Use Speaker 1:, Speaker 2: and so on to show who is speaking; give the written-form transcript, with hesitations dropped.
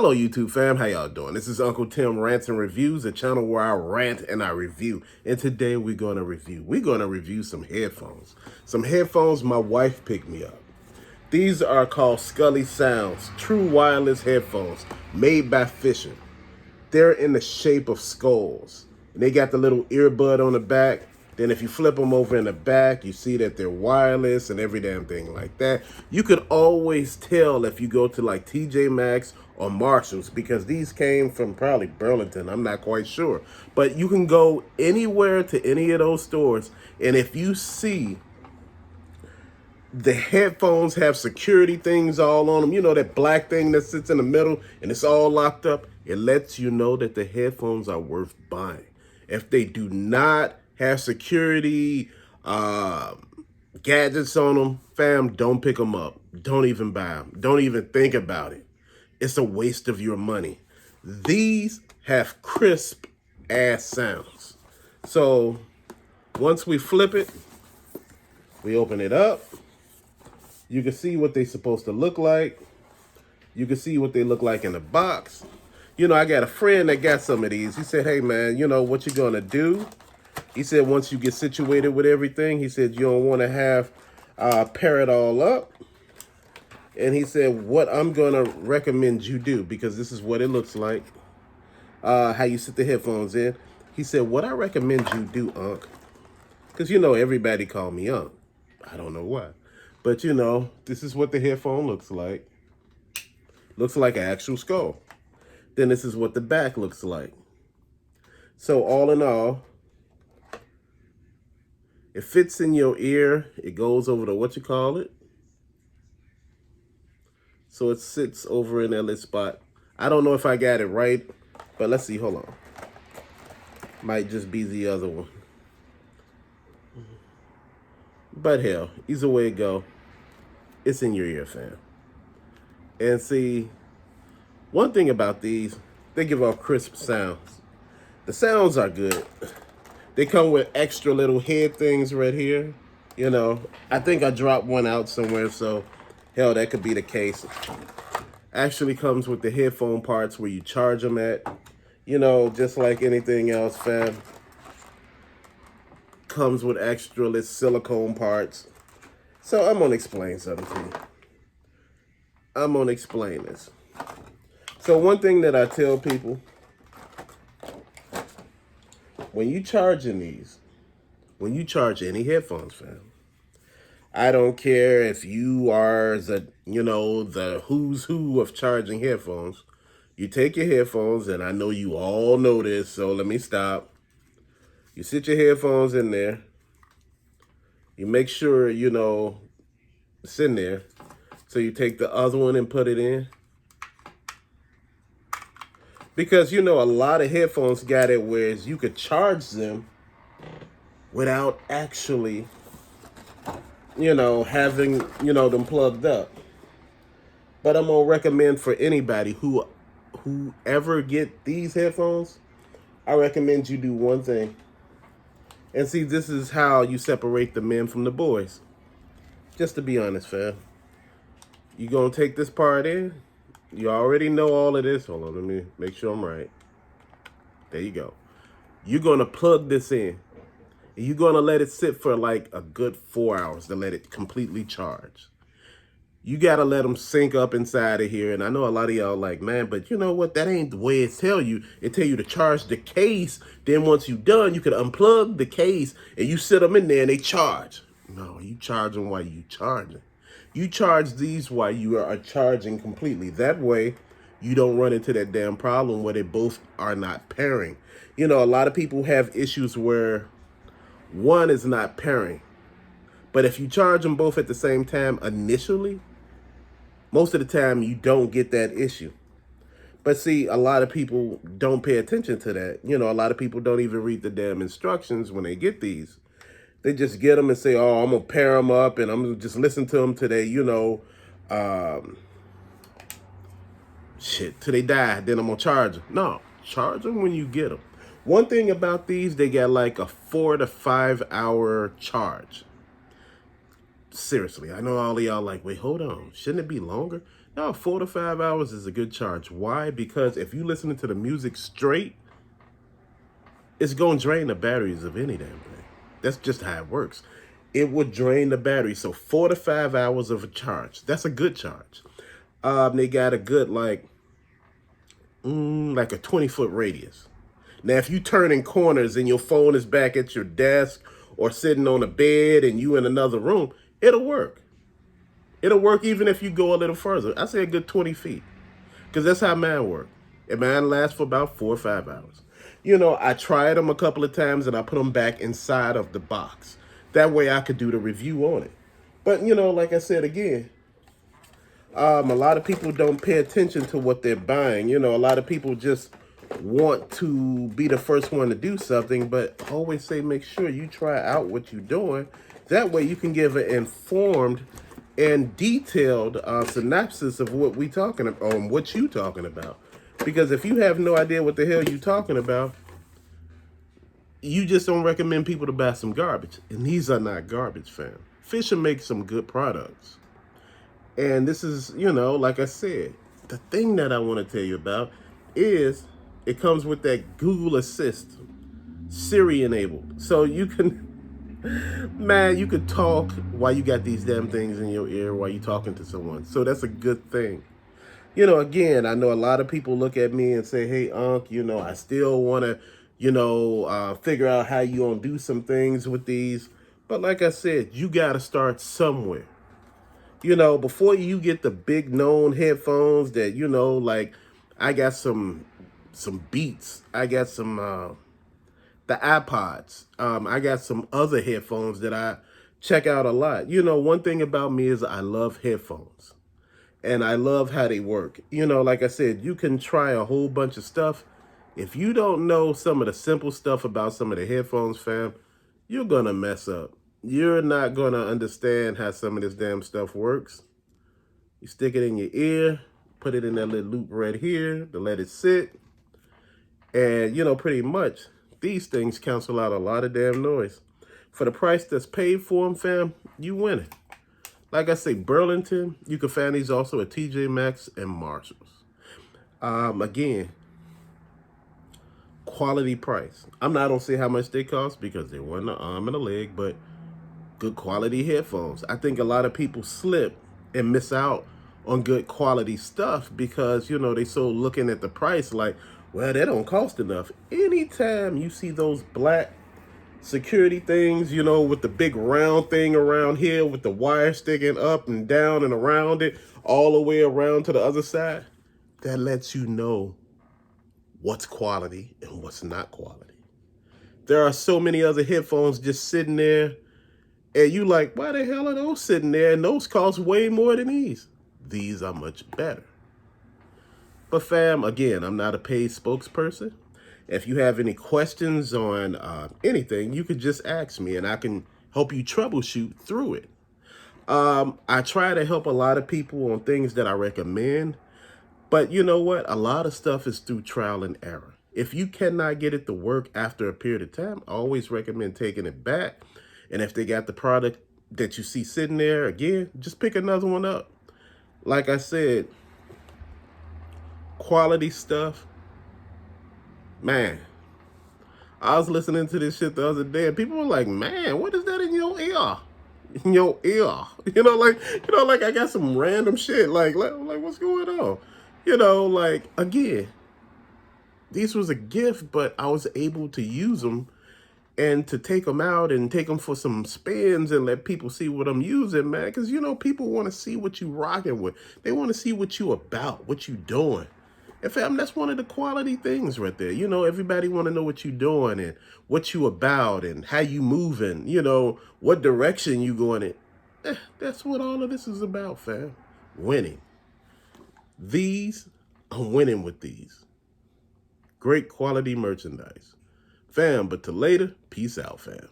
Speaker 1: Hello YouTube fam, how y'all doing? This is Uncle Tim Rants and Reviews, a channel where I rant and I review. And today we're gonna review some headphones. Some headphones my wife picked me up. These are called Skully Sounds, true wireless headphones made by Fisher. They're in the shape of skulls. And they got the little earbud on the back. Then if you flip them over in the back, you see that they're wireless and every damn thing like that. You could always tell if you go to like TJ Maxx or Marshalls, because these came from probably Burlington. I'm not quite sure. But you can go anywhere to any of those stores, and if you see the headphones have security things all on them, you know, that black thing that sits in the middle and it's all locked up, it lets you know that the headphones are worth buying. If they do not have security gadgets on them, fam, don't pick them up. Don't even buy them. Don't even think about it. It's a waste of your money. These have crisp ass sounds. So once we flip it, we open it up. You can see what they're supposed to look like. You can see what they look like in the box. You know, I got a friend that got some of these. He said, hey, man, you know what you're going to do? He said, once you get situated with everything, he said, you don't want to have pair it all up. And he said, what I'm going to recommend you do, because this is what it looks like, how you sit the headphones in. He said, what I recommend you do, Unc, because, you know, everybody call me Unc. I don't know why. But, you know, this is what the headphone looks like. Looks like an actual skull. Then this is what the back looks like. So all in all, it fits in your ear. It goes over to what you call it. So it sits over in that little spot. I don't know if I got it right, but let's see. Hold on. Might just be the other one. But hell, either way it go, it's in your ear, fam. And see, one thing about these, they give off crisp sounds. The sounds are good. They come with extra little head things right here. You know, I think I dropped one out somewhere, so hell, that could be the case. Actually comes with the headphone parts where you charge them at. You know, just like anything else, fam. Comes with extra little silicone parts. So I'm gonna explain something to you. I'm gonna explain this. So one thing that I tell people, when you charging these, when you charge any headphones, fam, I don't care if you are the, you know, the who's who of charging headphones. You take your headphones, and I know you all know this, so let me stop. You sit your headphones in there. You make sure, you know, it's in there. So you take the other one and put it in. Because, you know, a lot of headphones got it where you could charge them without actually, you know, having, you know, them plugged up. But I'm going to recommend for anybody whoever get these headphones, I recommend you do one thing. And see, this is how you separate the men from the boys. Just to be honest, fam. You going to take this part in. You already know all of this. Hold on, let me make sure I'm right. There you go. You're going to plug this in. And you're going to let it sit for like a good 4 hours to let it completely charge. You got to let them sink up inside of here. And I know a lot of y'all like, man, but you know what? That ain't the way it tell you. It tell you to charge the case. Then once you done, you can unplug the case and you sit them in there and they charge. No, you charge them while you charging. You charge these while you are charging completely. That way, you don't run into that damn problem where they both are not pairing. You know, a lot of people have issues where one is not pairing. But if you charge them both at the same time initially, most of the time you don't get that issue. But see, a lot of people don't pay attention to that. You know, a lot of people don't even read the damn instructions when they get these. They just get them and say, oh, I'm going to pair them up and I'm going to just listen to them today, you know, till they die, then I'm going to charge them. No, charge them when you get them. One thing about these, they got like a 4 to 5 hour charge. Seriously, I know all of y'all like, wait, hold on. Shouldn't it be longer? No, 4 to 5 hours is a good charge. Why? Because if you listening to the music straight, it's going to drain the batteries of any damn thing. That's just how it works. It would drain the battery. So 4 to 5 hours of a charge. That's a good charge. They got a good like a 20-foot radius. Now, if you turn in corners and your phone is back at your desk or sitting on a bed and you in another room, it'll work. It'll work even if you go a little further. I say a good 20 feet. Because that's how mine work. And mine lasts for about 4 or 5 hours. I tried them a couple of times and I put them back inside of the box. That way I could do the review on it. But, like I said again, a lot of people don't pay attention to what they're buying. A lot of people just want to be the first one to do something, but always say make sure you try out what you're doing. That way you can give an informed and detailed synopsis of what we talking about, what you talking about. Because if you have no idea what the hell you talking about, you just don't recommend people to buy some garbage. And these are not garbage, fam. Fisher makes some good products. And this is, like I said, the thing that I want to tell you about is it comes with that Google Assist, Siri enabled. So you can, man, you could talk while you got these damn things in your ear while you're talking to someone. So that's a good thing. Again, I know a lot of people look at me and say, hey, Unc, I still want to, figure out how you going to do some things with these. But like I said, you got to start somewhere. Before you get the big known headphones that, like I got some Beats. I got some, the iPods. I got some other headphones that I check out a lot. One thing about me is I love headphones. And I love how they work. Like I said, you can try a whole bunch of stuff. If you don't know some of the simple stuff about some of the headphones, fam, you're going to mess up. You're not going to understand how some of this damn stuff works. You stick it in your ear, put it in that little loop right here to let it sit. And, pretty much these things cancel out a lot of damn noise. For the price that's paid for them, fam, you win it. Like I say, Burlington, you can find these also at TJ Maxx and Marshalls. Again, quality price. I'm not going to say how much they cost because they weren't an arm and a leg, but good quality headphones. I think a lot of people slip and miss out on good quality stuff because, they so looking at the price like, well, they don't cost enough. Anytime you see those black security things, with the big round thing around here with the wire sticking up and down and around it, all the way around to the other side, that lets you know what's quality and what's not quality. There are so many other headphones just sitting there, and you like, why the hell are those sitting there? And those cost way more than these. These are much better. But fam, again, I'm not a paid spokesperson. If you have any questions on anything, you could just ask me and I can help you troubleshoot through it. I try to help a lot of people on things that I recommend. But you know what? A lot of stuff is through trial and error. If you cannot get it to work after a period of time, I always recommend taking it back. And if they got the product that you see sitting there, again, just pick another one up. Like I said, quality stuff. Man, I was listening to this shit the other day, and people were like, "Man, what is that in your ear? In your ear?" Like I got some random shit. Like what's going on? Again, these was a gift, but I was able to use them and to take them out and take them for some spins and let people see what I'm using, man. Because people want to see what you rocking with. They want to see what you about, what you doing. And fam, that's one of the quality things right there. Everybody want to know what you doing and what you about and how you moving, what direction you going in. That's what all of this is about, fam. Winning. I'm winning with these. Great quality merchandise. Fam, but till later, peace out, fam.